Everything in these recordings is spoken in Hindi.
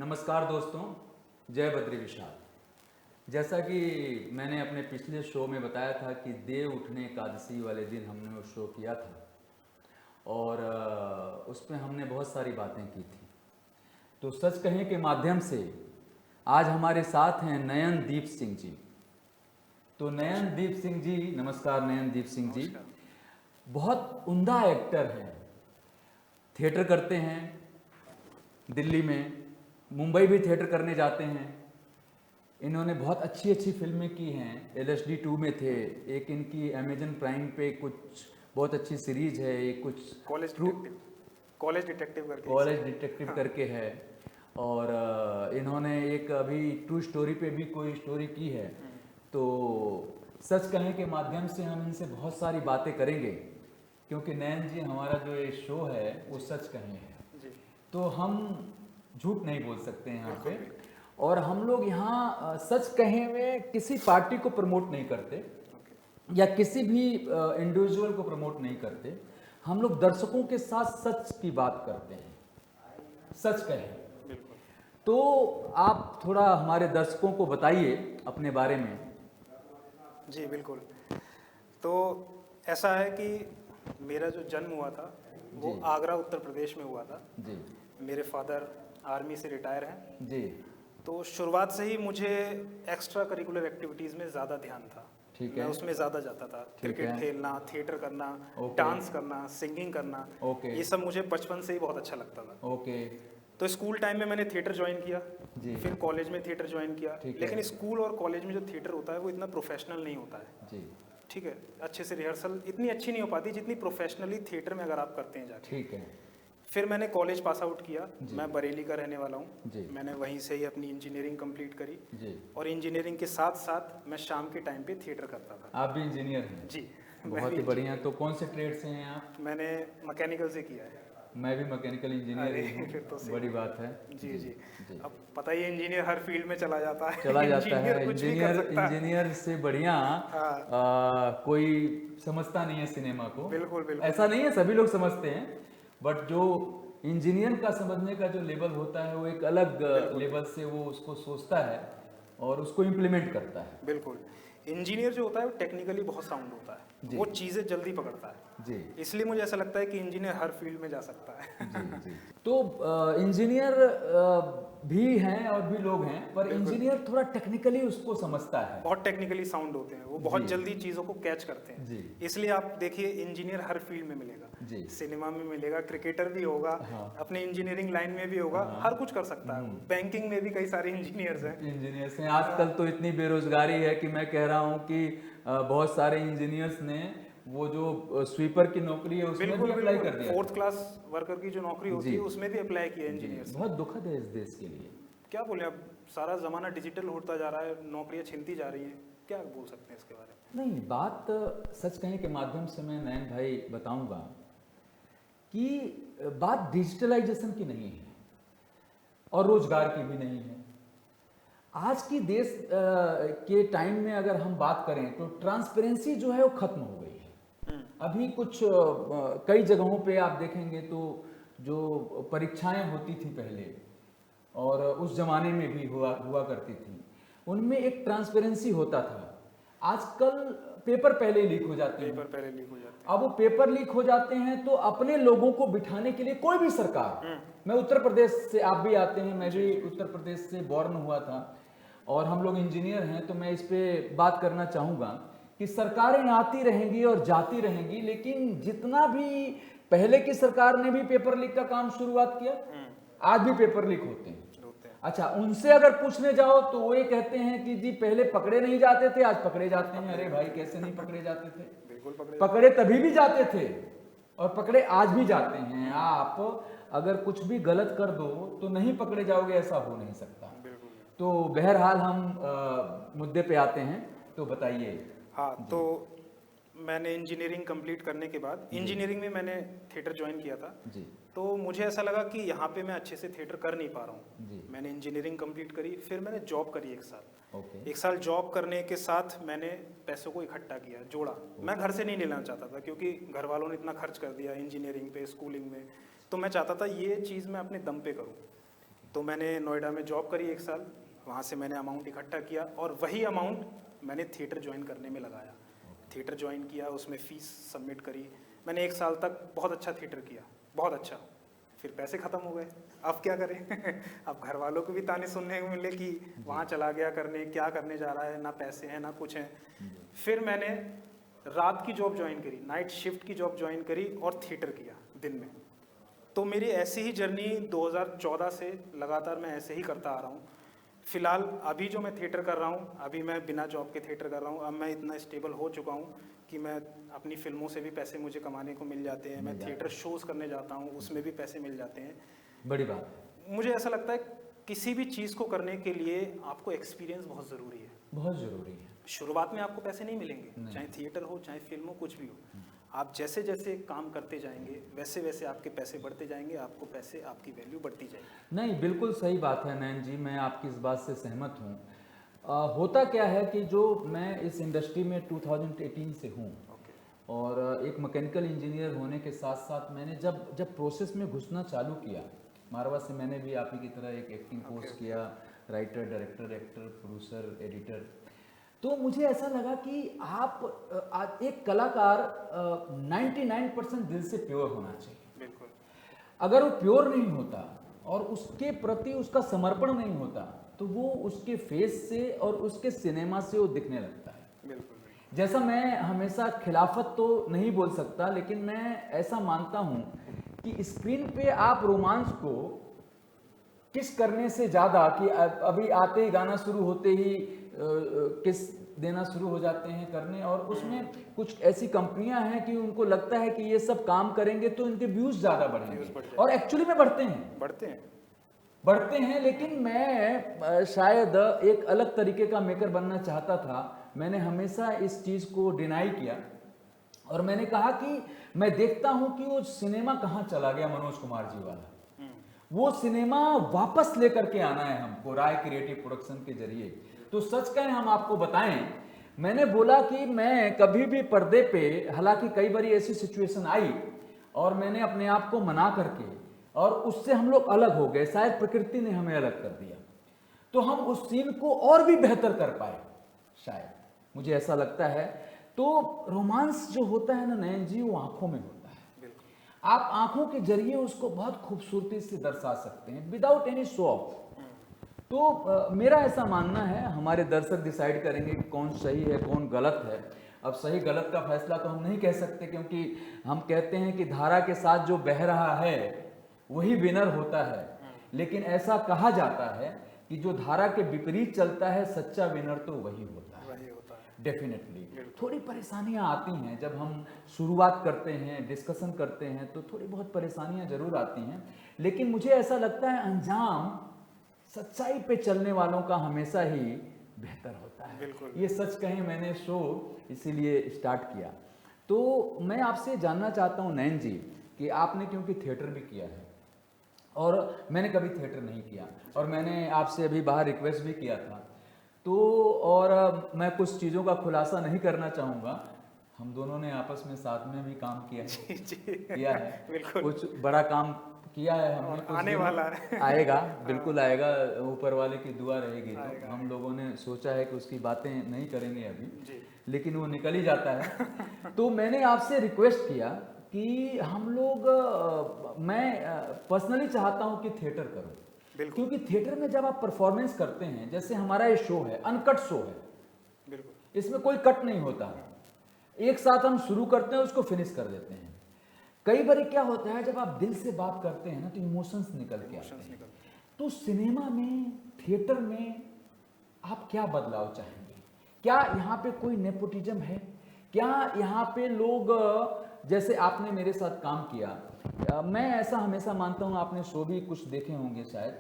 नमस्कार दोस्तों, जय बद्री विशाल। जैसा कि मैंने अपने पिछले शो में बताया था कि देव उठने एकादशी वाले दिन हमने वो शो किया था और उसमें हमने बहुत सारी बातें की थी। तो सच कहें के माध्यम से आज हमारे साथ हैं नयनदीप सिंह जी। तो नयनदीप सिंह जी, नमस्कार नयनदीप सिंह जी। बहुत उम्दा एक्टर हैं, थिएटर करते हैं दिल्ली में, मुंबई भी थिएटर करने जाते हैं। इन्होंने बहुत अच्छी अच्छी फिल्में की हैं। LSD 2 में थे, एक इनकी अमेजन प्राइम पे कुछ बहुत अच्छी सीरीज है, एक कुछ कॉलेज डिटेक्टिव करके है। और इन्होंने एक अभी ट्रू स्टोरी पे भी कोई स्टोरी की है। तो सच कहने के माध्यम से हम इनसे बहुत सारी बातें करेंगे, क्योंकि नयन जी हमारा जो ये शो है वो सच कहें है, तो हम झूठ नहीं बोल सकते हैं यहाँ पे। और हम लोग यहाँ सच कहें में किसी पार्टी को प्रमोट नहीं करते या किसी भी इंडिविजुअल को प्रमोट नहीं करते। हम लोग दर्शकों के साथ सच की बात करते हैं, सच कहें। तो आप थोड़ा हमारे दर्शकों को बताइए अपने बारे में। जी बिल्कुल। तो ऐसा है कि मेरा जो जन्म हुआ था वो आगरा उत्तर प्रदेश में हुआ था जी। मेरे फादर आर्मी से रिटायर हैं जी। तो शुरुआत से ही मुझे एक्स्ट्रा करिकुलर एक्टिविटीज़ में ज़्यादा ध्यान था। ठीक है। मैं उसमें ज़्यादा जाता था। क्रिकेट खेलना, थिएटर करना, डांस करना, सिंगिंग करना, ये सब मुझे बचपन से ही बहुत अच्छा लगता था। ओके। तो स्कूल टाइम में मैंने थिएटर ज्वाइन किया, फिर कॉलेज में थिएटर ज्वाइन किया। लेकिन स्कूल और कॉलेज में जो थिएटर होता है वो इतना प्रोफेशनल नहीं होता है। जी। ठीक है, अच्छे से रिहर्सल इतनी अच्छी नहीं हो पाती जितनी प्रोफेशनली थिएटर में अगर आप करते हैं जाके। ठीक है। फिर मैंने कॉलेज पास आउट किया। मैं बरेली का रहने वाला हूँ। मैंने वहीं से ही अपनी इंजीनियरिंग कंप्लीट करी जी। और इंजीनियरिंग के साथ साथ मैं शाम के टाइम पे थिएटर करता था। आप भी इंजीनियर हैं? जी, बहुत ही बढ़िया। तो कौन से ट्रेड से हैं आप? मैंने मैकेनिकल से किया है। मैं भी मैकेनिकल इंजीनियर ही हूँ। तो बड़ी बात है। जी जी। अब पता ही इंजीनियर हर फील्ड में चला जाता है। इंजीनियर से बढ़िया कोई समझता नहीं है सिनेमा को। बिल्कुल बिल्कुल। ऐसा नहीं है, सभी लोग समझते हैं, बट जो इंजीनियर का समझने का जो लेवल होता है वो एक अलग लेवल से वो उसको सोचता है और उसको इम्प्लीमेंट करता है। बिल्कुल। इंजीनियर जो होता है वो टेक्निकली बहुत साउंड होता है, वो चीज़ें जल्दी पकड़ता है जी। इसलिए मुझे ऐसा लगता है कि इंजीनियर हर फील्ड में जा सकता है। जी जी। तो इंजीनियर भी हैं और भी लोग हैं, पर इंजीनियर थोड़ा टेक्निकली उसको समझता है, बहुत टेक्निकली साउंड होते हैं, वो बहुत जल्दी चीज़ों को कैच करते हैं जी। इसलिए आप देखिए इंजीनियर हर फील्ड में मिलेगा जी। सिनेमा में मिलेगा, क्रिकेटर भी होगा, अपने इंजीनियरिंग लाइन में भी होगा, हर कुछ कर सकता है। बैंकिंग में भी कई सारे इंजीनियर्स हैं। आजकल तो इतनी बेरोजगारी है कि मैं कह रहा हूँ कि बहुत सारे इंजीनियर्स ने वो जो स्वीपर की नौकरी है उसमें भी अप्लाई कर दिया। 4th क्लास वर्कर की जो नौकरी होती है उसमें भी अप्लाई किया इंजीनियर्स। बहुत दुखद है इस देश के लिए। क्या बोले, अब सारा जमाना डिजिटल होता जा रहा है, नौकरियां छिनती जा रही हैं, क्या बोल सकते हैं इसके बारे में। नहीं, बात सच कहने के माध्यम से मैं नयन भाई बताऊंगा कि बात डिजिटलाइजेशन की नहीं है और रोजगार की भी नहीं है। आज की देश के टाइम में अगर हम बात करें तो ट्रांसपेरेंसी जो है वो खत्म हो गई है। अभी कुछ कई जगहों पे आप देखेंगे तो जो परीक्षाएं होती थी पहले और उस जमाने में भी हुआ करती थी, उनमें एक ट्रांसपेरेंसी होता था। आजकल पेपर पहले लीक हो जाते हैं। अब वो पेपर लीक हो जाते हैं तो अपने लोगों को बिठाने के लिए कोई भी सरकार, मैं उत्तर प्रदेश से, आप भी आते हैं, मैं भी उत्तर प्रदेश से बॉर्न हुआ था और हम लोग इंजीनियर हैं, तो मैं इस पे बात करना चाहूँगा कि सरकारें आती रहेंगी और जाती रहेंगी, लेकिन जितना भी पहले की सरकार ने भी पेपर लीक का काम शुरुआत किया, आज भी पेपर लीक होते हैं। अच्छा, उनसे अगर पूछने जाओ तो वो ये कहते हैं कि जी पहले पकड़े नहीं जाते थे, आज पकड़े जाते हैं। अरे भाई, कैसे नहीं पकड़े जाते थे? बिल्कुल पकड़े तभी भी जाते थे और पकड़े आज भी जाते हैं। आप अगर कुछ भी गलत कर दो तो नहीं पकड़े जाओगे, ऐसा हो नहीं सकता। तो बहरहाल हम मुद्दे पे आते हैं, तो बताइए। हाँ, तो मैंने इंजीनियरिंग कंप्लीट करने के बाद इंजीनियरिंग में मैंने थिएटर ज्वाइन किया था जी। तो मुझे ऐसा लगा कि यहाँ पे मैं अच्छे से थिएटर कर नहीं पा रहा हूँ। मैंने इंजीनियरिंग कंप्लीट करी, फिर मैंने जॉब करी 1 साल। 1 साल जॉब करने के साथ मैंने पैसों को इकट्ठा किया, जोड़ा। मैं घर से नहीं लेना चाहता था क्योंकि घर वालों ने इतना खर्च कर दिया इंजीनियरिंग पे, स्कूलिंग में, तो मैं चाहता था ये चीज़ मैं अपने दम पे करूँ। तो मैंने नोएडा में जॉब करी 1 साल, वहाँ से मैंने अमाउंट इकट्ठा किया और वही अमाउंट मैंने थिएटर ज्वाइन करने में लगाया। थिएटर ज्वाइन किया, उसमें फ़ीस सबमिट करी, मैंने 1 साल तक बहुत अच्छा थिएटर किया, बहुत अच्छा। फिर पैसे ख़त्म हो गए, अब क्या करें अब घर वालों को भी ताने सुनने को मिले कि वहाँ चला गया करने, क्या करने जा रहा है, ना पैसे हैं ना कुछ हैं। फिर मैंने रात की जॉब ज्वाइन करी, नाइट शिफ्ट की जॉब ज्वाइन करी और थिएटर किया दिन में। तो मेरी ऐसी ही जर्नी 2014 से लगातार मैं ऐसे ही करता आ रहा हूँ। फिलहाल अभी जो मैं थिएटर कर रहा हूँ, अभी मैं बिना जॉब के थिएटर कर रहा हूँ। अब मैं इतना स्टेबल हो चुका हूँ कि मैं अपनी फिल्मों से भी पैसे मुझे कमाने को मिल जाते हैं, मैं थिएटर शोज़ करने जाता हूँ, उसमें भी पैसे मिल जाते हैं। बड़ी बात है। मुझे ऐसा लगता है किसी भी चीज़ को करने के लिए आपको एक्सपीरियंस बहुत ज़रूरी है, बहुत ज़रूरी है। शुरुआत में आपको पैसे नहीं मिलेंगे, चाहे थिएटर हो चाहे फिल्म हो, कुछ भी हो। आप जैसे जैसे काम करते जाएंगे वैसे वैसे आपके पैसे बढ़ते जाएंगे, आपको पैसे, आपकी वैल्यू बढ़ती जाएगी। नहीं, बिल्कुल सही बात है नयन जी, मैं आपकी इस बात से सहमत हूँ। होता क्या है कि जो मैं इस इंडस्ट्री में 2018 से हूँ और एक मैकेनिकल इंजीनियर होने के साथ साथ मैंने जब प्रोसेस में घुसना चालू किया, मारवा से मैंने भी आप ही की तरह एक एक्टिंग कोर्स किया, writer, director, actor, producer, editor. तो मुझे ऐसा लगा कि आप एक कलाकार 99% दिल से प्योर होना चाहिए। बिल्कुल। अगर वो प्योर नहीं होता और उसके प्रति उसका समर्पण नहीं होता तो वो उसके फेस से और उसके सिनेमा से वो दिखने लगता है। बिल्कुल। जैसा मैं हमेशा खिलाफत तो नहीं बोल सकता, लेकिन मैं ऐसा मानता हूँ कि स्क्रीन पे आप रोमांस को किस करने से ज़्यादा कि अभी आते ही गाना शुरू होते ही किस देना शुरू हो जाते हैं करने, और उसमें कुछ ऐसी कंपनियां हैं कि उनको लगता है कि ये सब काम करेंगे तो इनके व्यूज ज़्यादा बढ़ेंगे, और एक्चुअली में बढ़ते हैं। लेकिन मैं शायद एक अलग तरीके का मेकर बनना चाहता था। मैंने हमेशा इस चीज़ को डिनाई किया और मैंने कहा कि मैं देखता हूं कि वो सिनेमा कहाँ चला गया, मनोज कुमार जी वाला। वो सिनेमा वापस लेकर के आना है हमको राय क्रिएटिव प्रोडक्शन के जरिए। तो सच कहें, हम आपको बताएं, मैंने बोला कि मैं कभी भी पर्दे पे, हालांकि कई बार ऐसी सिचुएशन आई और मैंने अपने आप को मना करके, और उससे हम लोग अलग हो गए, शायद प्रकृति ने हमें अलग कर दिया, तो हम उस सीन को और भी बेहतर कर पाए, शायद, मुझे ऐसा लगता है। तो रोमांस जो होता है ना नयन जी, वो आंखों में होता है। आप आंखों के जरिए उसको बहुत खूबसूरती से दर्शा सकते हैं विदाउट एनी शो ऑफ। तो मेरा ऐसा मानना है, हमारे दर्शक डिसाइड करेंगे कि कौन सही है कौन गलत है। अब सही गलत का फैसला तो हम नहीं कह सकते, क्योंकि हम कहते हैं कि धारा के साथ जो बह रहा है वही विनर होता है, लेकिन ऐसा कहा जाता है कि जो धारा के विपरीत चलता है सच्चा विनर तो वही होता है। डेफिनेटली थोड़ी परेशानियां आती हैं जब हम शुरुआत करते हैं, डिस्कशन करते हैं, तो थोड़ी बहुत परेशानियां जरूर आती हैं, लेकिन मुझे ऐसा लगता है अंजाम सच्चाई पे चलने वालों का हमेशा ही बेहतर होता है। ये सच कहें, मैंने शो इसीलिए स्टार्ट किया। तो मैं आपसे जानना चाहता हूं नयन जी कि आपने, क्योंकि थिएटर भी किया है और मैंने कभी थिएटर नहीं किया, और मैंने आपसे अभी बाहर रिक्वेस्ट भी किया था, तो और मैं कुछ चीज़ों का खुलासा नहीं करना चाहूँगा। हम दोनों ने आपस में साथ में भी काम किया है, किया है कुछ बड़ा काम किया है हमने, कुछ आने वाला है, आएगा, बिल्कुल आएगा, ऊपर वाले की दुआ रहेगी। तो हम लोगों ने सोचा है कि उसकी बातें नहीं करेंगे अभी, लेकिन वो निकल ही जाता है। तो मैंने आपसे रिक्वेस्ट किया कि हम लोग, मैं पर्सनली चाहता हूँ कि थिएटर करूँ, क्योंकि थिएटर में जब आप परफॉर्मेंस करते हैं, जैसे हमारा ये शो है, अनकट शो है, इसमें कोई कट नहीं होता, एक साथ हम शुरू करते हैं उसको फिनिश कर देते हैं। कई बार क्या होता है, जब आप दिल से बात करते हैं ना तो इमोशंस निकल के आते हैं। तो सिनेमा में, थिएटर में आप क्या बदलाव चाहेंगे? क्या यहाँ पे कोई नेपोटिज्म है? क्या यहाँ पे लोग, जैसे आपने मेरे साथ काम किया, मैं ऐसा हमेशा मानता हूँ, आपने शो भी कुछ देखे होंगे शायद,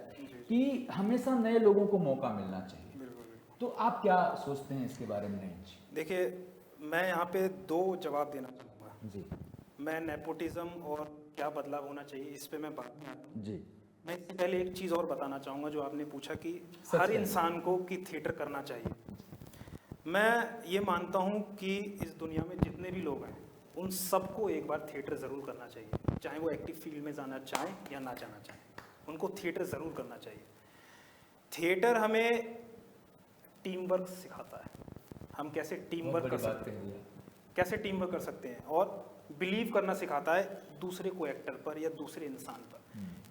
कि हमेशा नए लोगों को मौका मिलना चाहिए। तो आप क्या सोचते हैं इसके बारे में? देखिए, मैं यहाँ पे 2 जवाब देना चाहूँगा जी। मैं नेपोटिज्म और क्या बदलाव होना चाहिए, इस पे मैं बात में आता हूँ जी। मैं इससे पहले एक चीज़ और बताना चाहूँगा, जो आपने पूछा कि हर इंसान को कि थिएटर करना चाहिए। मैं ये मानता हूँ कि इस दुनिया में जितने भी लोग हैं उन सबको एक बार थिएटर ज़रूर करना चाहिए, चाहे वो एक्टिव फील्ड में जाना चाहें या ना जाना चाहें, उनको थिएटर ज़रूर करना चाहिए। थिएटर हमें टीम वर्क सिखाता है, हम कैसे टीम वर्क कर सकते हैं, कैसे टीम वर्क कर सकते हैं, और बिलीव करना सिखाता है दूसरे को एक्टर पर या दूसरे इंसान पर।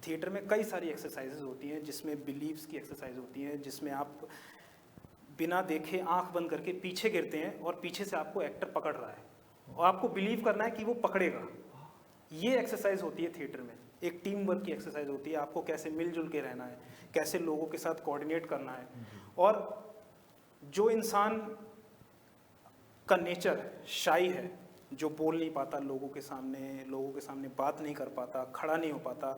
थिएटर में कई सारी एक्सरसाइजेज होती हैं जिसमें बिलीव्स की एक्सरसाइज होती हैं, जिसमें आप बिना देखे आंख बंद करके पीछे गिरते हैं और पीछे से आपको एक्टर पकड़ रहा है और आपको बिलीव करना है कि वो पकड़ेगा। ये एक्सरसाइज होती है थिएटर में, एक टीम वर्क की एक्सरसाइज होती है। आपको कैसे मिलजुल के रहना है, कैसे लोगों के साथ कोऑर्डिनेट करना है, और जो इंसान का नेचर शाई है, जो बोल नहीं पाता लोगों के सामने बात नहीं कर पाता, खड़ा नहीं हो पाता,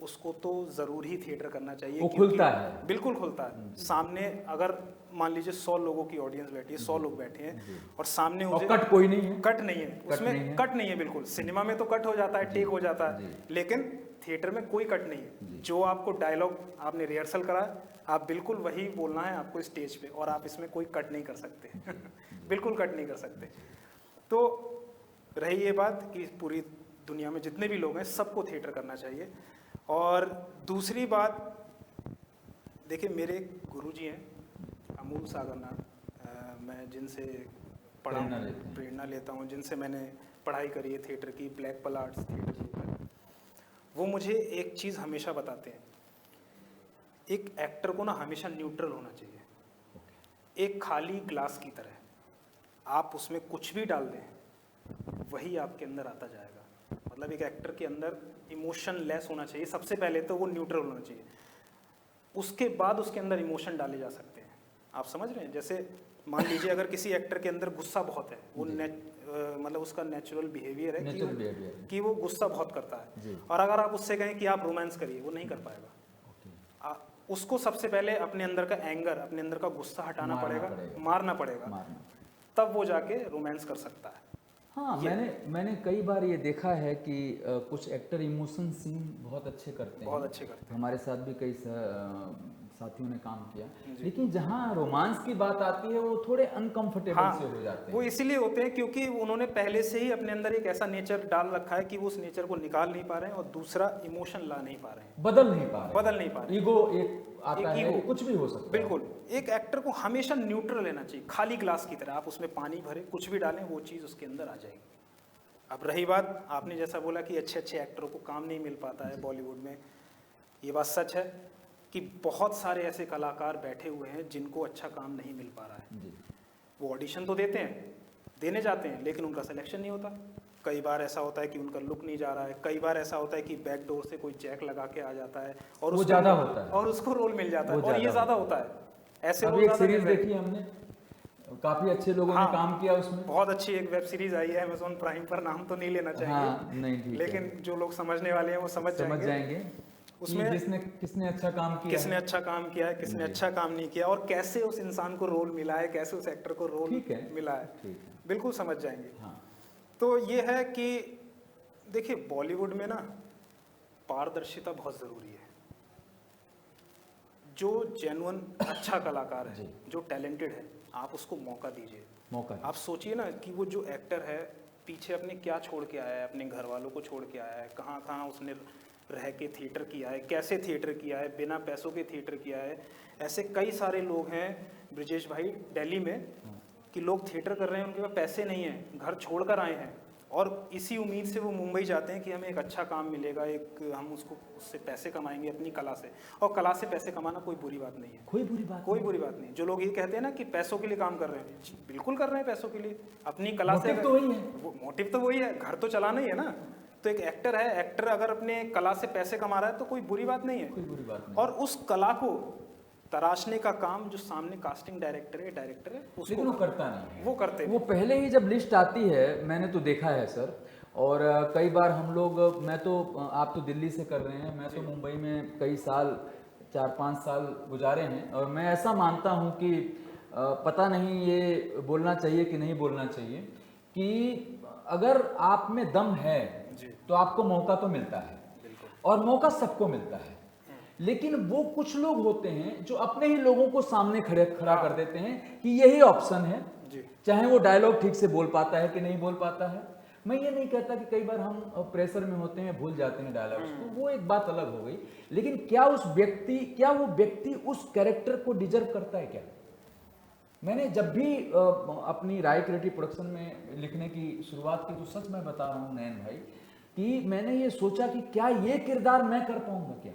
उसको तो ज़रूर ही थिएटर करना चाहिए। वो खुलता है, बिल्कुल खुलता है। सामने अगर मान लीजिए 100 लोगों की ऑडियंस बैठी है, 100 लोग बैठे हैं और सामने और कट कोई नहीं है, कट नहीं है उसमें, कट नहीं है बिल्कुल। सिनेमा में तो कट हो जाता है, टेक हो जाता है, लेकिन थिएटर में कोई कट नहीं है। जो आपको डायलॉग आपने रिहर्सल करा, आप बिल्कुल वही बोलना है आपको स्टेज पे, और आप इसमें कोई कट नहीं कर सकते बिल्कुल कट नहीं कर सकते। तो रही ये बात कि पूरी दुनिया में जितने भी लोग हैं सबको थिएटर करना चाहिए। और दूसरी बात, देखिए मेरे गुरुजी हैं अमूल सागरनाथ, मैं जिनसे प्रेरणा लेता हूँ, जिनसे मैंने पढ़ाई करी है थिएटर की, ब्लैक पल आर्ट्स थिएटर, वो मुझे एक चीज़ हमेशा बताते हैं, एक एक्टर को ना हमेशा न्यूट्रल होना चाहिए, एक खाली ग्लास की तरह। आप उसमें कुछ भी डाल दें वही आपके अंदर आता जाएगा। मतलब एक एक्टर के अंदर इमोशन लेस होना चाहिए। सबसे पहले तो वो न्यूट्रल होना चाहिए, उसके बाद उसके अंदर इमोशन डाले जा सकते हैं। आप समझ रहे हैं? जैसे मान लीजिए अगर किसी एक्टर के अंदर गुस्सा बहुत है, वो मतलब उसका नेचुरल बिहेवियर है कि वो गुस्सा बहुत करता है, और अगर आप उससे कहें कि आप रोमांस करिए, वो नहीं कर पाएगा। उसको सबसे पहले अपने अंदर का एंगर, अपने अंदर का गुस्सा हटाना पड़ेगा, मारना पड़ेगा, तब वो जाके रोमांस कर सकता है। हाँ, मैंने कई बार ये देखा है कि कुछ एक्टर इमोशन सीन बहुत अच्छे करते हैं। हमारे साथ भी कई साथियों ने काम किया, लेकिन जहाँ रोमांस की बात आती है वो थोड़े अनकंफर्टेबल से हो जाते हैं। वो इसीलिए होते हैं क्योंकि उन्होंने पहले से ही अपने अंदर एक ऐसा नेचर डाल रखा है कि वो उस नेचर को निकाल नहीं पा रहे हैं और दूसरा इमोशन ला नहीं पा रहे हैं, बदल नहीं पा रहे। ईगो एक आता है, कुछ भी हो सकता है। बिल्कुल, एक एक्टर को हमेशा न्यूट्रल रहना चाहिए, खाली ग्लास की तरह। आप उसमें पानी भरे, कुछ भी डालें, वो चीज़ उसके अंदर आ जाएगी। अब रही बात, आपने जैसा बोला कि अच्छे अच्छे एक्टरों को काम नहीं मिल पाता है बॉलीवुड में, ये बात सच है कि बहुत सारे ऐसे कलाकार बैठे हुए हैं जिनको अच्छा काम नहीं मिल पा रहा है। वो ऑडिशन तो देने जाते हैं, लेकिन उनका सिलेक्शन नहीं होता। कई बार ऐसा होता है कि उनका लुक नहीं जा रहा है, कई बार ऐसा होता है कि बैक डोर से कोई जैक लगा के आ जाता है और वो ज़्यादा होता है, और उसको रोल मिल जाता है, और ये ज़्यादा होता है। ऐसे अभी एक सीरीज देखी हमने, काफी अच्छे लोगों ने काम किया उसमें, बहुत अच्छी एक वेब सीरीज आई है अमेज़न प्राइम पर, नाम तो नहीं लेना चाहिए, नहीं, लेकिन जो लोग समझने वाले हैं वो समझ जाएंगे उसमें किसने अच्छा काम किया, किसने अच्छा काम किया है, किसने अच्छा काम नहीं किया, और कैसे उस इंसान को रोल मिला है, कैसे उस एक्टर को रोल मिला है, बिल्कुल समझ जाएंगे। तो ये है कि देखिए बॉलीवुड में ना पारदर्शिता बहुत ज़रूरी है। जो जेन्युइन अच्छा कलाकार है, जो टैलेंटेड है, आप उसको मौका दीजिए। आप सोचिए ना कि वो जो एक्टर है पीछे अपने क्या छोड़ के आया है, अपने घर वालों को छोड़ के आया है, कहाँ कहाँ उसने रह के थिएटर किया है, कैसे थिएटर किया है, बिना पैसों के थिएटर किया है। ऐसे कई सारे लोग हैं ब्रिजेश भाई दिल्ली में कि लोग थिएटर कर रहे हैं, उनके पास पैसे नहीं हैं, घर छोड़ कर आए हैं, और इसी उम्मीद से वो मुंबई जाते हैं कि हमें एक अच्छा काम मिलेगा, हम उससे पैसे कमाएंगे अपनी कला से। और कला से पैसे कमाना कोई बुरी बात नहीं है, कोई बुरी बात नहीं। जो लोग ये कहते हैं ना कि पैसों के लिए काम कर रहे हैं, जी बिल्कुल कर रहे हैं पैसों के लिए, अपनी कला से। तो वही है, वो मोटिव तो वही है, घर तो चलाना ही है ना। तो एक एक्टर है, एक्टर अगर अपने कला से पैसे कमा रहा है तो कोई बुरी बात नहीं है। और उस कला को तराशने का काम जो सामने कास्टिंग डायरेक्टर है उसको वो करता नहीं है, वो करते हैं। वो पहले ही जब लिस्ट आती है, मैंने तो देखा है सर, और कई बार हम लोग, आप तो दिल्ली से कर रहे हैं, मैं तो मुंबई में कई साल 4-5 साल गुजारे हैं, और मैं ऐसा मानता हूं कि पता नहीं ये बोलना चाहिए कि नहीं बोलना चाहिए, कि अगर आप में दम है तो आपको मौका तो मिलता है, और मौका सबको मिलता है। लेकिन वो कुछ लोग होते हैं जो अपने ही लोगों को सामने खड़ा कर देते हैं कि यही ऑप्शन है, चाहे वो डायलॉग ठीक से बोल पाता है कि नहीं बोल पाता है, मैं ये नहीं कहता कि कई बार हम प्रेशर में होते हैं, भूल जाते हैं डायलॉग्स को, वो एक बात अलग हो गई, लेकिन क्या वो व्यक्ति उस कैरेक्टर को डिजर्व करता है क्या? मैंने जब भी अपनी राय क्रिएटिव प्रोडक्शन में लिखने की शुरुआत की, तो सच मैं बता रहा हूँ नयन भाई, कि मैंने ये सोचा कि क्या ये किरदार मैं कर पाऊंगा क्या?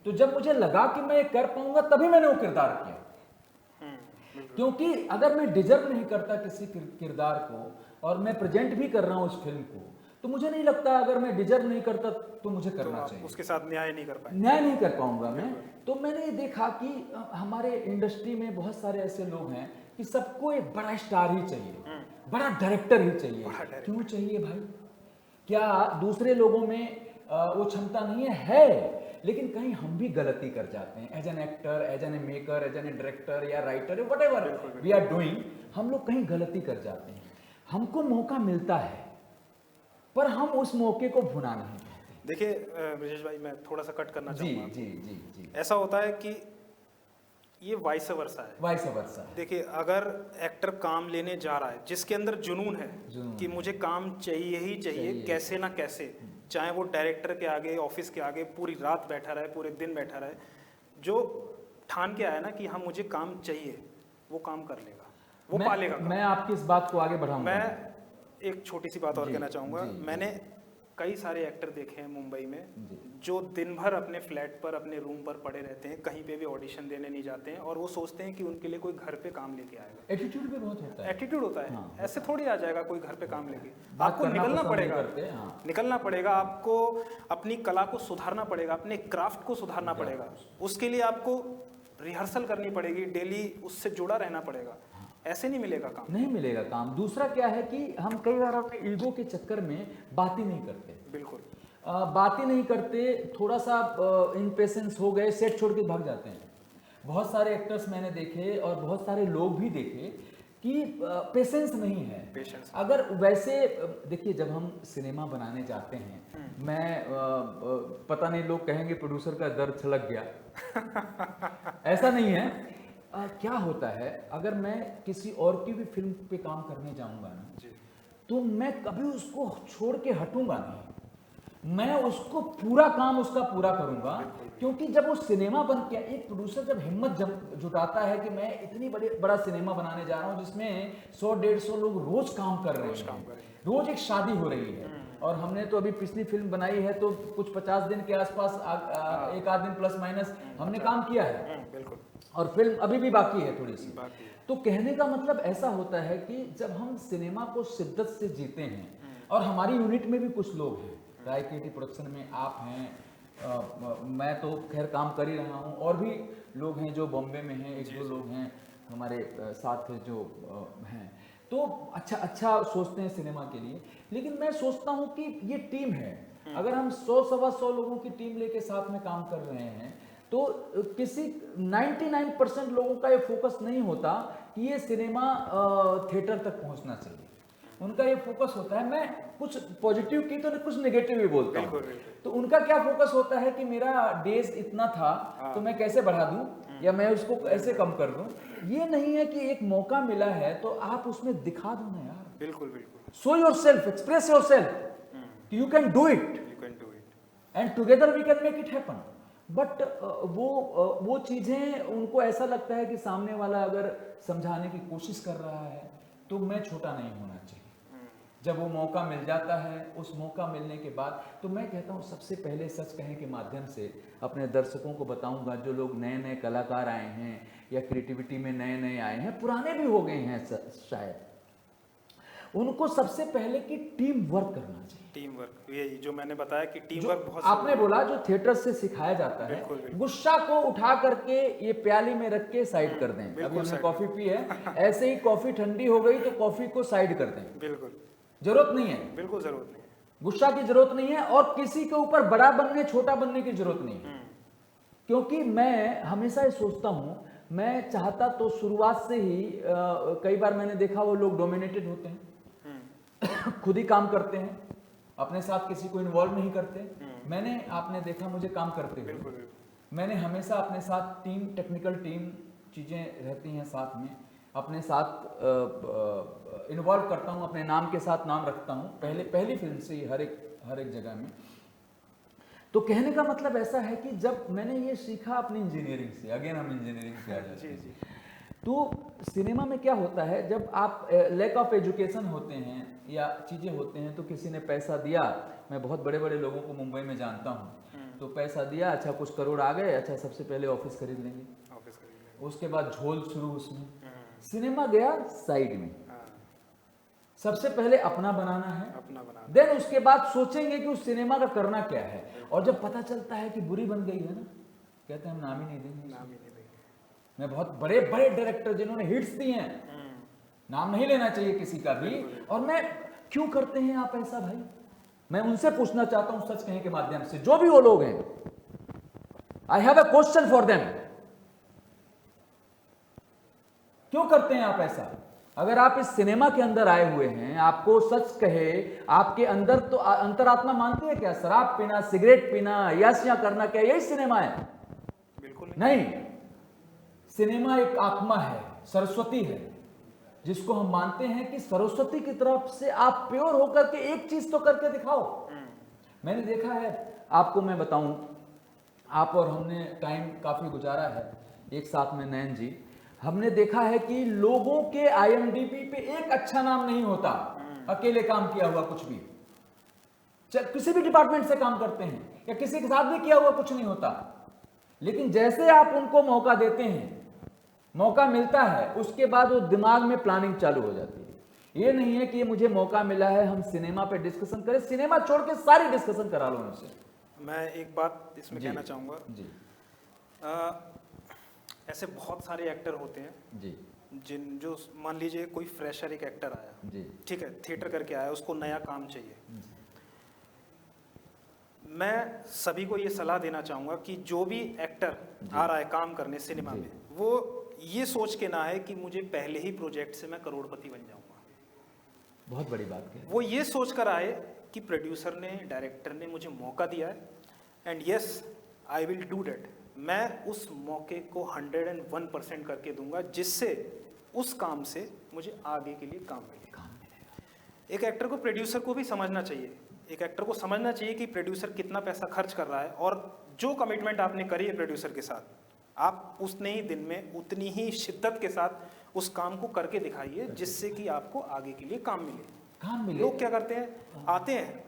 तो जब मुझे लगा कि मैं कर पाऊंगा, तभी मैंने वो किरदार किया। क्योंकि अगर मैं डिजर्व नहीं करता किसी किरदार को और मैं प्रेजेंट भी कर रहा हूं उस फिल्म को, तो मुझे नहीं लगता, अगर मैं डिजर्व नहीं करता तो मुझे करना चाहिए। उसके साथ न्याय नहीं कर पाएंगे, न्याय नहीं कर पाऊंगा मैं। तो मैंने देखा कि हमारे इंडस्ट्री में बहुत सारे ऐसे लोग हैं कि सबको एक बड़ा स्टार ही चाहिए, बड़ा डायरेक्टर ही चाहिए। क्यों चाहिए भाई? क्या दूसरे लोगों में वो क्षमता नहीं है? लेकिन कहीं हम भी गलती कर जाते हैं as an actor, as an maker, as an director या writer, whatever we are doing, हम लोग कहीं गलती कर जाते हैं। हमको मौका मिलता है पर हम उस मौके को भुना नहीं पाते। देखिए ब्रजेश भाई, मैं थोड़ा सा कट करना चाहूँगा। जी जी जी जी। ऐसा होता है कि ये वाइस वर्सा है। वाइस वर्सा है। देखिए, अगर एक्टर काम लेने जा रहा है जिसके अंदर जुनून है कि मुझे काम चाहिए ही चाहिए, कैसे ना कैसे, चाहे वो डायरेक्टर के आगे, ऑफिस के आगे पूरी रात बैठा रहे, पूरे दिन बैठा रहे, जो ठान के आया ना कि हाँ मुझे काम चाहिए, वो काम कर लेगा, वो पालेगा। मैं आपकी इस बात को आगे बढ़ाऊंगा। मैं एक छोटी सी बात और कहना चाहूँगा। मैंने कई सारे एक्टर देखे हैं मुंबई में जो दिन भर अपने फ्लैट पर, अपने रूम पर पड़े रहते हैं, कहीं पे भी ऑडिशन देने नहीं जाते हैं, और वो सोचते हैं कि उनके लिए कोई घर पे काम लेके आएगा। एटीट्यूड भी बहुत होता है। एटीट्यूड होता है। हाँ, ऐसे थोड़ी आ जाएगा कोई घर पे काम लेके। बात आपको करना निकलना पसंद पड़ेगा, नहीं करते, हाँ। निकलना पड़ेगा, आपको अपनी कला को सुधारना पड़ेगा, अपने क्राफ्ट को सुधारना पड़ेगा। उसके लिए आपको रिहर्सल करनी पड़ेगी, डेली उससे जुड़ा रहना पड़ेगा। ऐसे नहीं मिलेगा काम, नहीं मिलेगा काम। दूसरा क्या है कि हम कई बार अपने ईगो के चक्कर में बात ही नहीं करते। बिल्कुल बात ही नहीं करते, थोड़ा सा इनपेशेंस हो गए, सेट छोड़ के भाग जाते हैं। बहुत सारे एक्टर्स मैंने देखे और बहुत सारे लोग भी देखे कि पेशेंस नहीं है। अगर वैसे देखिए, जब हम सिनेमा बनाने जाते हैं, मैं पता नहीं, लोग कहेंगे प्रोड्यूसर का दर्द छलक गया। ऐसा नहीं है। क्या होता है, अगर मैं किसी और की भी फिल्म पे काम करने जाऊंगा ना, तो मैं कभी उसको छोड़ के हटूंगा नहीं। मैं उसको पूरा काम उसका पूरा करूंगा, क्योंकि जब वो सिनेमा बन के, एक प्रोड्यूसर जब हिम्मत जुटाता है कि मैं इतनी बड़ा सिनेमा बनाने जा रहा हूं जिसमें 100-150 लोग रोज काम कर रहे हैं, रोज एक शादी हो रही है, और हमने तो अभी पिछली फिल्म बनाई है तो कुछ 50 दिन के आसपास, एक आध दिन प्लस माइनस हमने काम किया है, और फिल्म अभी भी बाकी है थोड़ी सी। तो कहने का मतलब ऐसा होता है कि जब हम सिनेमा को शिद्दत से जीते हैं, और हमारी यूनिट में भी कुछ लोग हैं, राय क्रिएटिव प्रोडक्शन में आप हैं, मैं तो खैर काम कर ही रहा हूँ, और भी लोग हैं जो बॉम्बे में हैं, एक दो लोग हैं हमारे साथ जो हैं, तो अच्छा सोचते हैं सिनेमा के लिए। लेकिन मैं सोचता हूँ कि ये टीम है, अगर हम 100-125 लोगों की टीम लेके साथ में काम कर रहे हैं, तो किसी 99% लोगों का ये फोकस नहीं होता कि ये सिनेमा थिएटर तक पहुंचना चाहिए। उनका ये फोकस होता है, मैं कुछ पॉजिटिव की तो कुछ नेगेटिव भी बोलता हूँ, तो उनका क्या फोकस होता है कि मेरा डेज इतना था तो मैं कैसे बढ़ा दूं, या मैं उसको ऐसे कम कर दूं। ये नहीं है कि एक मौका मिला है तो आप उसमें दिखा दो ना यार। बिल्कुल बिल्कुल। Show yourself, express yourself, you can do it, and together we can make it happen. But वो चीजें उनको ऐसा लगता है कि सामने वाला अगर समझाने की कोशिश कर रहा है तो मैं छोटा नहीं होना चाहिए। जब वो मौका मिल जाता है, उस मौका मिलने के बाद तो मैं कहता हूँ सबसे पहले सच कहने के माध्यम से अपने दर्शकों को बताऊंगा, जो लोग नए नए कलाकार आए हैं या क्रिएटिविटी में नए नए आए हैं, पुराने भी हो गए हैं शायद, उनको सबसे पहले कि टीम वर्क करना चाहिए। टीम वर्क, यही जो मैंने बताया कि टीम वर्क बहुत आपने बोला जो थिएटर से सिखाया जाता है, गुस्सा को उठा करके ये प्याली में रख के साइड कर दें। अभी हमने कॉफी पी है, ऐसे ही कॉफी ठंडी हो गई तो कॉफी को साइड कर दें। बिल्कुल जरूरत नहीं है, बिल्कुल जरूरत नहीं है, गुस्सा की जरूरत नहीं है, और किसी के ऊपर बड़ा बनने छोटा बनने की जरूरत नहीं है। क्योंकि मैं हमेशा ये सोचता हूं, मैं चाहता तो शुरुआत से ही कई बार मैंने देखा वो लोग डोमिनेटेड होते हैं, खुद ही काम करते हैं, अपने साथ किसी को इन्वॉल्व नहीं करते। मैंने, आपने देखा मुझे काम करते हुए, मैंने हमेशा अपने साथ टीम, टेक्निकल टीम चीजें रहती हैं साथ में, अपने साथ इन्वॉल्व करता हूँ, अपने नाम के साथ नाम रखता हूँ, पहली फिल्म से ही हर एक जगह में। तो कहने का मतलब ऐसा है कि जब मैंने ये सीखा अपनी इंजीनियरिंग से, अगेन हम इंजीनियरिंग से आ जाते हैं, तो सिनेमा में क्या होता है, जब आप लैक ऑफ एजुकेशन होते हैं या चीज़ें होते हैं, तो किसी ने पैसा दिया, मैं बहुत बड़े बड़े लोगों को मुंबई में जानता हूँ, तो पैसा दिया, अच्छा कुछ करोड़ आ गए, अच्छा सबसे पहले ऑफिस खरीद लेंगे, उसके बाद झोल शुरू, उसमें सिनेमा गया साइड में, सबसे पहले अपना बनाना है, देन उसके बाद सोचेंगे कि उस सिनेमा का करना क्या है, और जब पता चलता है कि बुरी बन गई है ना, कहते हैं हम नाम ही नहीं देंगे। मैं बहुत बड़े बड़े डायरेक्टर जिन्होंने हिट्स दिए हैं, नाम नहीं लेना चाहिए किसी का भी, और मैं क्यों करते हैं आप ऐसा भाई, मैं उनसे पूछना चाहता हूं सच कहने के माध्यम से, जो भी वो लोग हैं, I have a question for them, क्यों करते हैं आप ऐसा? अगर आप इस सिनेमा के अंदर आए हुए हैं, आपको सच कहे, आपके अंदर तो अंतरात्मा मानती है क्या शराब पीना, सिगरेट पीना, यश करना, क्या यही सिनेमा है? बिल्कुल नहीं। सिनेमा एक आत्मा है, सरस्वती है, जिसको हम मानते हैं कि सरस्वती की तरफ से आप प्योर होकर के एक चीज तो करके दिखाओ। मैंने देखा है, आपको मैं बताऊं, आप और हमने टाइम काफी गुजारा है एक साथ में, नयन जी, हमने देखा है कि लोगों के IMDb पे एक अच्छा नाम नहीं होता, अकेले काम किया हुआ कुछ भी, किसी भी डिपार्टमेंट से काम करते हैं या किसी के साथ भी किया हुआ कुछ नहीं होता, लेकिन जैसे आप उनको मौका देते हैं, मौका मिलता है, उसके बाद वो दिमाग में प्लानिंग चालू हो जाती है। ये नहीं है कि ये मुझे मौका मिला है, हम सिनेमा पे डिस्कशन करें, सिनेमा छोड़ के सारी डिस्कशन करा लो उनसे। मैं एक बात इसमें कहना चाहूँगा जी, ऐसे बहुत सारे एक्टर होते हैं जी, जो मान लीजिए कोई फ्रेशर एक एक्टर आया जी, ठीक है, थिएटर करके आया, उसको नया काम चाहिए, मैं सभी को ये सलाह देना चाहूँगा कि जो भी एक्टर आ रहा है काम करने सिनेमा में, वो ये सोच के ना आए कि मुझे पहले ही प्रोजेक्ट से मैं करोड़पति बन जाऊँगा। बहुत बड़ी बात है। वो ये सोच कर आए कि प्रोड्यूसर ने, डायरेक्टर ने मुझे मौका दिया है, and yes I will do that, मैं उस मौके को 101% करके दूंगा, जिससे उस काम से मुझे आगे के लिए काम मिलेगा। एक एक्टर को, प्रोड्यूसर को भी समझना चाहिए, एक एक्टर को समझना चाहिए कि प्रोड्यूसर कितना पैसा खर्च कर रहा है, और जो कमिटमेंट आपने करी है प्रोड्यूसर के साथ, आप उतने ही दिन में उतनी ही शिद्दत के साथ उस काम को करके दिखाइए, जिससे कि आपको आगे के लिए काम मिले। लोग क्या करते हैं, आते हैं,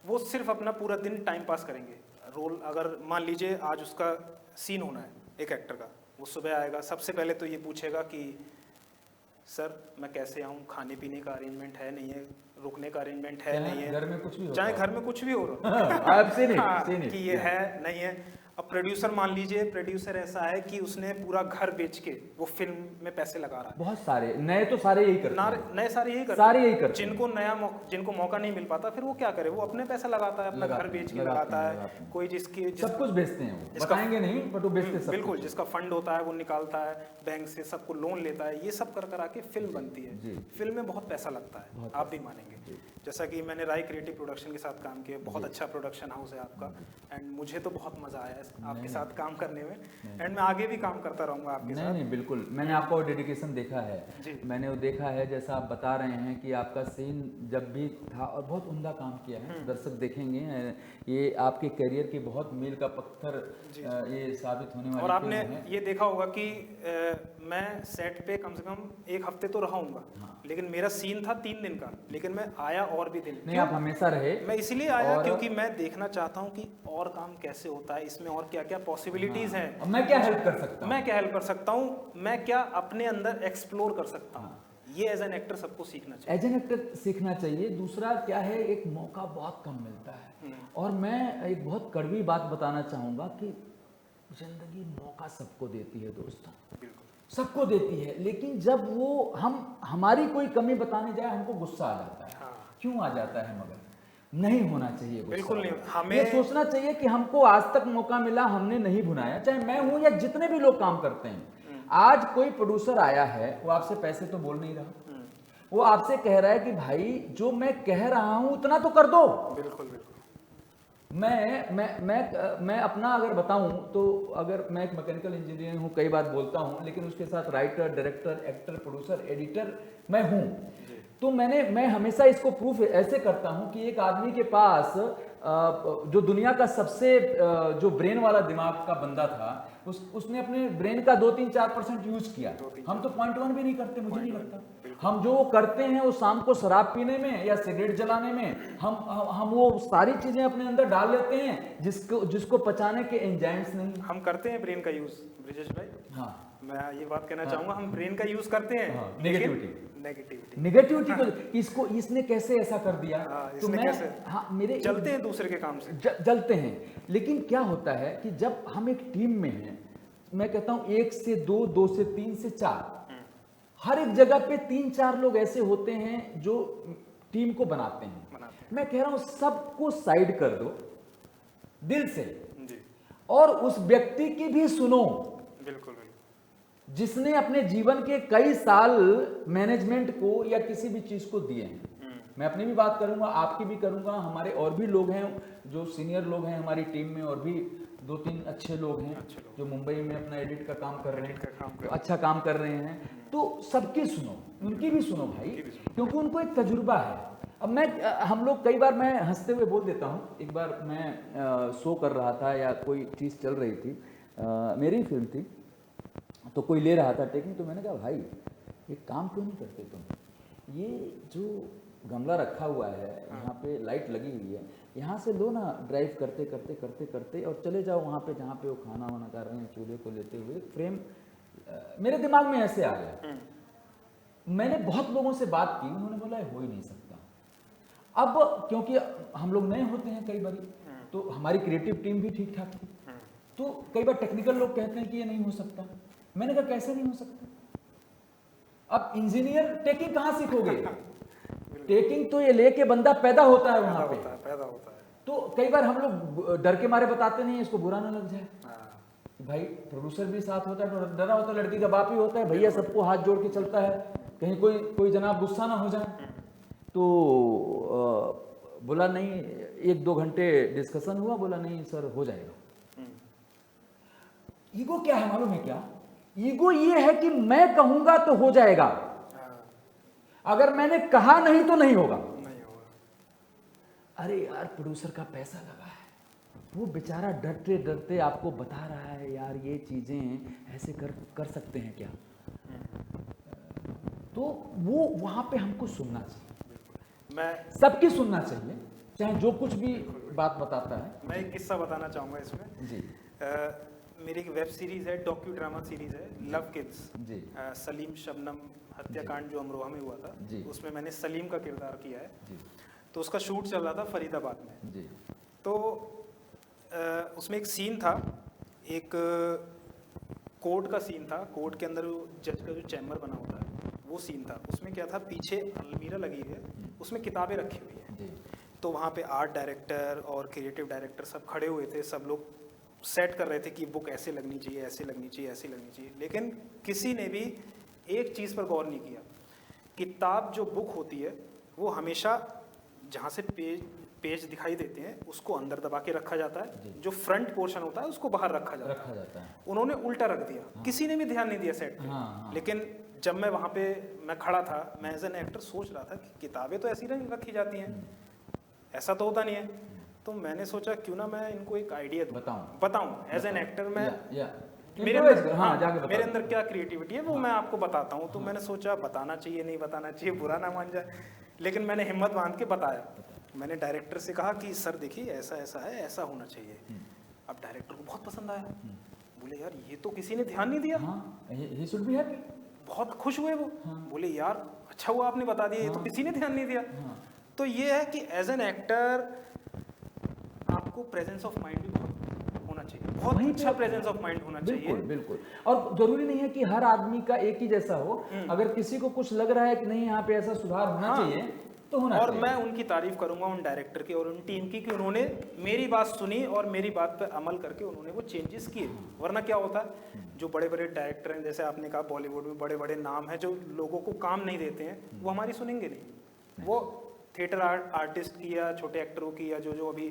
वो सिर्फ अपना पूरा दिन टाइम पास करेंगे। रोल अगर मान लीजिए आज उसका सीन होना है एक एक्टर का, वो सुबह आएगा, सबसे पहले तो ये पूछेगा कि सर मैं कैसे आऊँ, खाने पीने का अरेंजमेंट है नहीं है, रुकने का अरेंजमेंट है नहीं है, घर में कुछ भी, चाहे घर में कुछ भी हो रहा है कि ये है नहीं है। अब प्रोड्यूसर, मान लीजिए प्रोड्यूसर ऐसा है कि उसने पूरा घर बेच के वो फिल्म में पैसे लगा रहा है, बहुत सारे नए तो सारे यही करते हैं, नए सारे यही करते हैं, जिनको मौका नहीं मिल पाता, फिर वो क्या करे, वो अपने पैसा लगाता है, अपना घर बेच के लगाता है, कोई सब कुछ बेचते हैं, बताएंगे नहीं बट वो बेचते हैं, बिल्कुल, जिसका फंड होता है वो निकालता है बैंक से, सबको लोन लेता है, ये सब कर आके फिल्म बनती है। फिल्म में बहुत पैसा लगता है, आप भी मानेंगे। जैसा कि मैंने राय क्रिएटिव प्रोडक्शन के साथ काम किया, बहुत अच्छा प्रोडक्शन हाउस है आपका, एंड मुझे तो बहुत मजा आया आपके साथ काम करने में, एंड मैं आगे भी काम करता रहूंगा आपके साथ। नहीं, बिल्कुल, मैंने आपका डेडिकेशन देखा है, मैंने वो देखा है, जैसा आप बता रहे हैं कि आपका सीन जब भी था, और बहुत उम्दा काम किया है, दर्शक देखेंगे, ये आपके करियर के बहुत मील का पत्थर ये साबित होने वाला। और आपने ये देखा होगा कि मैं सेट पे कम से कम 1 हफ्ते तो रहूंगा, लेकिन मेरा सीन था 3 दिन का, लेकिन मैं आया और भी दिन। नहीं, आप हमेशा रहे। मैं इसलिए आया क्योंकि मैं देखना चाहता हूँ कि और काम कैसे होता है, इसमें और क्या क्या पॉसिबिलिटीज हैं, मैं क्या हेल्प कर सकता हूँ, मैं क्या हेल्प कर सकता हूँ, मैं क्या अपने अंदर एक्सप्लोर कर सकता हूँ। ये एज एन एक्टर सबको सीखना चाहिए, एज एन एक्टर सीखना चाहिए। दूसरा क्या है, एक मौका बहुत कम मिलता है, और मैं एक बहुत कड़वी बात बताना चाहूँगा कि जिंदगी मौका सबको देती है दोस्तों, सबको देती है, लेकिन जब वो हमारी कोई कमी बताने जाए, हमको गुस्सा आ जाता है। क्यों आ जाता है? मगर नहीं होना चाहिए गुस्सा, बिल्कुल नहीं, हमें ये सोचना चाहिए कि हमको आज तक मौका मिला, हमने नहीं भुनाया, चाहे मैं हूं या जितने भी लोग काम करते हैं। आज कोई प्रोड्यूसर आया है, वो आपसे पैसे तो बोल नहीं रहा, वो आपसे कह रहा है कि भाई जो मैं कह रहा हूं उतना तो कर दो। बिल्कुल बिल्कुल, मैं अपना अगर बताऊं तो, अगर मैं एक मैकेनिकल इंजीनियर हूं, कई बार बोलता हूं, लेकिन उसके साथ writer, director, actor, producer, editor मैं हूं। तो मैं हमेशा इसको प्रूफ ऐसे करता हूं कि एक आदमी के पास जो दुनिया का सबसे जो ब्रेन वाला दिमाग का बंदा था, उसने अपने ब्रेन का 2-3-4% यूज किया। हम तो 0.1 भी नहीं करते, मुझे नहीं लगता। हम जो करते हैं वो शाम को शराब पीने में या सिगरेट जलाने में हम वो सारी चीजें अपने अंदर डाल लेते हैं जिसको पचाने के एंजाइम्स नहीं। हम करते हैं ब्रेन का यूज ब्रिजेश भाई। हाँ, मैं ये बात कहना चाहूंगा, हम ब्रेन का यूज करते हैं। हाँ, नेगेटिविटी को इसने कैसे ऐसा कर दिया। तो मैं कैसे? हाँ, मेरे जलते हैं दूसरे के काम से, जलते हैं। लेकिन क्या होता है कि जब हम एक टीम में हैं, मैं कहता हूं 1 से 2, 2 से 3 से 4, हर एक जगह पे 3-4 लोग ऐसे होते हैं जो टीम को बनाते हैं। मैं कह रहा हूं सबको साइड कर दो दिल से जी। और उस व्यक्ति की भी सुनो। बिल्कुल, जिसने अपने जीवन के कई साल मैनेजमेंट को या किसी भी चीज को दिए हैं। मैं अपनी भी बात करूंगा, आपकी भी करूंगा, हमारे और भी लोग हैं जो सीनियर लोग हैं हमारी टीम में, और भी 2-3 अच्छे लोग हैं जो मुंबई में अपना एडिट का काम कर रहे हैं, तो अच्छा काम कर रहे हैं। तो सबकी सुनो, उनकी भी सुनो भाई, क्योंकि उनको एक तजुर्बा है। अब हम लोग कई बार, मैं हंसते हुए बोल देता हूँ, एक बार मैं शो कर रहा था या कोई चीज़ चल रही थी, मेरी फिल्म थी, तो कोई ले रहा था टेकिंग, तो मैंने कहा भाई ये काम क्यों नहीं करते तुम, ये जो गमला रखा हुआ है यहाँ पे लाइट लगी हुई है, यहाँ से लो ना, ड्राइव करते करते करते करते और चले जाओ वहाँ पे जहाँ पे वो खाना वाना कर रहे हैं, चूल्हे को लेते हुए। फ्रेम मेरे दिमाग में ऐसे आ गया। मैंने बहुत लोगों से बात की, उन्होंने बोला हो ही नहीं सकता। अब क्योंकि हम लोग नए होते हैं कई बार, तो हमारी क्रिएटिव टीम भी ठीक ठाक थी, तो कई बार टेक्निकल लोग कहते हैं कि ये नहीं हो सकता। मैंने कहा कैसे नहीं हो सकता, अब इंजीनियर टेकिंग कहां सीखोगे? टेकिंग तो ये लेके बंदा पैदा होता है वहां पे, पैदा होता है। तो कई बार हम लोग डर के मारे बताते नहीं, इसको बुरा ना लग जाए। भाई प्रोड्यूसर भी साथ होता है, तो डरा होता है, लड़की का बाप ही होता है, भैया सबको हाथ जोड़ के चलता है, कहीं कोई जनाब गुस्सा ना हो जाए। तो बोला नहीं, 1-2 घंटे डिस्कशन हुआ, बोला नहीं सर हो जाएगा। ईगो क्या है मालूम है क्या? ईगो ये है कि मैं कहूंगा तो हो जाएगा, अगर मैंने कहा नहीं तो नहीं होगा। अरे यार प्रोड्यूसर का पैसा लगा है, वो बेचारा डरते डरते आपको बता रहा है यार ये चीजें ऐसे कर सकते हैं क्या, तो वो वहां पे हमको सुनना चाहिए। मैं सबकी सुनना चाहिए, चाहे जो कुछ भी बात बताता है। मैं एक किस्सा बताना चाहूंगा इसमें जी। मेरी एक वेब सीरीज है, डॉक्यू ड्रामा सीरीज है, लव किड्स जी। सलीम शबनम हत्याकांड जो अमरोहा में हुआ था जी। उसमें मैंने सलीम का किरदार किया है जी। तो उसका शूट चल रहा था फरीदाबाद में जी। तो उसमें एक सीन था, एक कोर्ट का सीन था, कोर्ट के अंदर जज का जो चैम्बर बना होता है वो सीन था। उसमें क्या था, पीछे अलमीरा लगी है, उसमें किताबें रखी हुई है। तो वहाँ पे आर्ट डायरेक्टर और क्रिएटिव डायरेक्टर सब खड़े हुए थे, सब लोग सेट कर रहे थे कि बुक ऐसे लगनी चाहिए, ऐसे लगनी चाहिए, ऐसे लगनी चाहिए। लेकिन किसी ने भी एक चीज़ पर गौर नहीं किया, किताब जो बुक होती है वो हमेशा जहाँ से पेज दिखाई देते हैं उसको अंदर दबा के रखा जाता है, जो फ्रंट पोर्शन होता है उसको बाहर रखा जाता है। उन्होंने उल्टा रख दिया। हाँ। किसी ने भी ध्यान नहीं दिया सेट पे। हाँ। लेकिन जब मैं वहाँ पे मैं खड़ा था, मैं एज एन एक्टर सोच रहा था कि किताबें तो ऐसी नहीं रखी जाती हैं, ऐसा तो होता नहीं है। तो मैंने सोचा क्यों ना मैं इनको एक आइडिया बताऊं एज एन एक्टर। मैं मेरे अंदर क्या क्रिएटिविटी है वो मैं आपको बताता हूँ। तो मैंने सोचा बताना चाहिए, नहीं बताना चाहिए, बुरा ना मान जाए, लेकिन मैंने हिम्मत बांध के बताया। मैंने डायरेक्टर से कहा कि सर देखिए ऐसा ऐसा है, ऐसा होना चाहिए। अब डायरेक्टर को बहुत पसंद आया, बोले यार ये तो किसी ने ध्यान नहीं दिया। he should be happy। बहुत खुश हुए वो। बोले यार अच्छा हुआ आपने बता दिया, ये तो किसी ने ध्यान नहीं दिया। तो ये है कि एज एन एक्टर आपको प्रेजेंस ऑफ माइंड भी बहुत होना चाहिए, बहुत अच्छा प्रेजेंस ऑफ माइंड होना चाहिए। बिल्कुल। और जरूरी नहीं है कि हर आदमी का एक ही जैसा हो, अगर किसी को कुछ लग रहा है कि नहीं यहाँ पे ऐसा सुधार होना चाहिए तो होना चाहिए। और मैं उनकी तारीफ करूंगा उन डायरेक्टर की और उन टीम की कि उन्होंने मेरी बात सुनी और मेरी बात पर अमल करके उन्होंने वो चेंजेस किए। वरना क्या होता है, जो बड़े बड़े डायरेक्टर हैं, जैसे आपने कहा बॉलीवुड में बड़े बड़े नाम हैं जो लोगों को काम नहीं देते हैं, वो हमारी सुनेंगे नहीं। वो थिएटर आर्टिस्ट की या छोटे एक्टरों की या जो अभी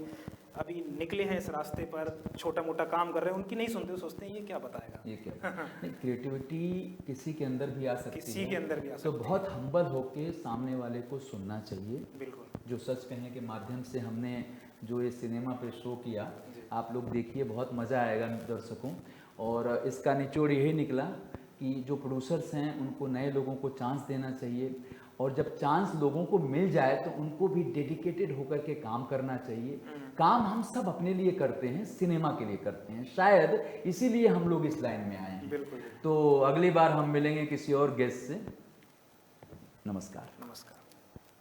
अभी निकले हैं इस रास्ते पर, छोटा मोटा काम कर रहे हैं, उनकी नहीं सुनते, सोचते हैं ये क्या बताएगा। ये क्या नहीं, क्रिएटिविटी किसी के अंदर भी आ सकती है, किसी के अंदर भी आ सकती है। तो बहुत हम्बल होके सामने वाले को सुनना चाहिए। बिल्कुल। जो सच कहने के माध्यम से हमने जो ये सिनेमा पे शो किया, आप लोग देखिए, बहुत मज़ा आएगा दर्शकों। और इसका निचोड़ यही निकला कि जो प्रोड्यूसर्स हैं उनको नए लोगों को चांस देना चाहिए, और जब चांस लोगों को मिल जाए तो उनको भी डेडिकेटेड होकर के काम करना चाहिए। काम हम सब अपने लिए करते हैं, सिनेमा के लिए करते हैं, शायद इसीलिए हम लोग इस लाइन में आए हैं। बिल्कुल। तो अगली बार हम मिलेंगे किसी और गेस्ट से। नमस्कार। नमस्कार।